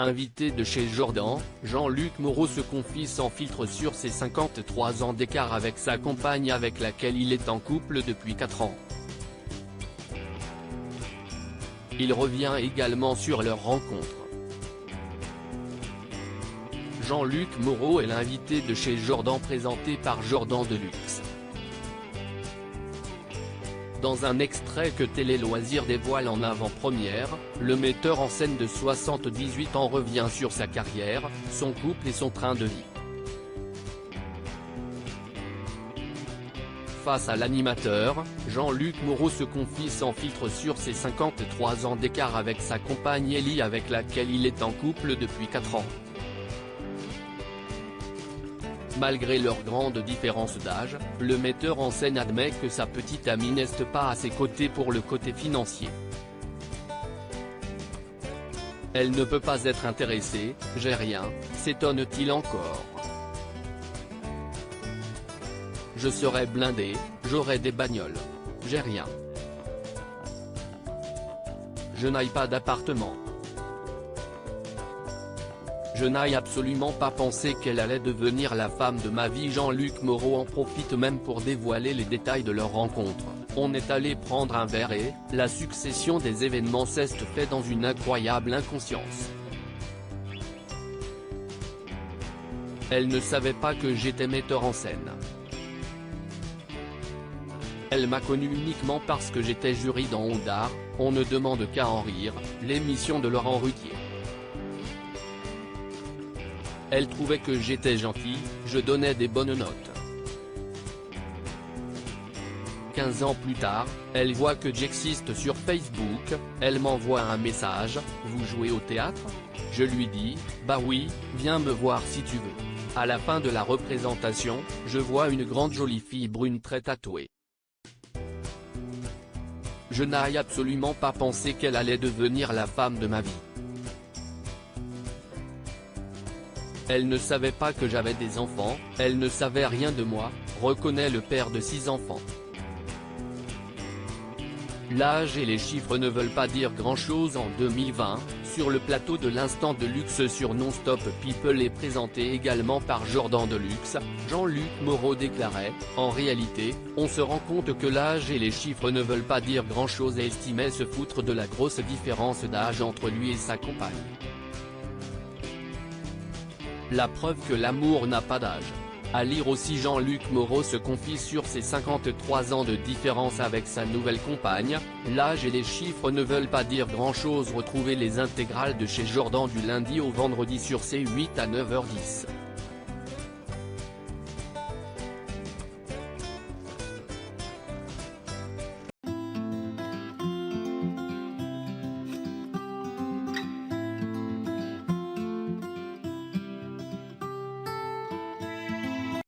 Invité de chez Jordan, Jean-Luc Moreau se confie sans filtre sur ses 53 ans d'écart avec sa compagne avec laquelle il est en couple depuis 4 ans. Il revient également sur leur rencontre. Jean-Luc Moreau est l'invité de chez Jordan présenté par Jordan Deluxe. Dans un extrait que Télé Loisirs dévoile en avant-première, le metteur en scène de 78 ans revient sur sa carrière, son couple et son train de vie. Face à l'animateur, Jean-Luc Moreau se confie sans filtre sur ses 53 ans d'écart avec sa compagne Ellie avec laquelle il est en couple depuis 4 ans. Malgré leur grande différence d'âge, le metteur en scène admet que sa petite amie n'est pas à ses côtés pour le côté financier. Elle ne peut pas être intéressée, j'ai rien, s'étonne-t-il encore. Je serais blindé, j'aurais des bagnoles. J'ai rien. Je n'aille pas d'appartement. Je n'aille absolument pas pensé qu'elle allait devenir la femme de ma vie. Jean-Luc Moreau en profite même pour dévoiler les détails de leur rencontre. On est allé prendre un verre et, la succession des événements s'est fait dans une incroyable inconscience. Elle ne savait pas que j'étais metteur en scène. Elle m'a connu uniquement parce que j'étais jury dans On d'Art, On ne demande qu'à en rire, l'émission de Laurent Ruquier. Elle trouvait que j'étais gentil, je donnais des bonnes notes. 15 ans plus tard, elle voit que j'existe sur Facebook, elle m'envoie un message, vous jouez au théâtre? Je lui dis, bah oui, viens me voir si tu veux. À la fin de la représentation, je vois une grande jolie fille brune très tatouée. Je n'aille absolument pas pensé qu'elle allait devenir la femme de ma vie. Elle ne savait pas que j'avais des enfants, elle ne savait rien de moi, reconnaît le père de 6 enfants. L'âge et les chiffres ne veulent pas dire grand-chose en 2020, sur le plateau de l'Instant de Luxe sur Non-Stop People et présenté également par Jordan Deluxe, Jean-Luc Moreau déclarait, en réalité, on se rend compte que l'âge et les chiffres ne veulent pas dire grand-chose et estimait se foutre de la grosse différence d'âge entre lui et sa compagne. La preuve que l'amour n'a pas d'âge. À lire aussi Jean-Luc Moreau se confie sur ses 53 ans de différence avec sa nouvelle compagne, l'âge et les chiffres ne veulent pas dire grand-chose. Retrouvez les intégrales de chez Jordan du lundi au vendredi sur C8 à 9h10.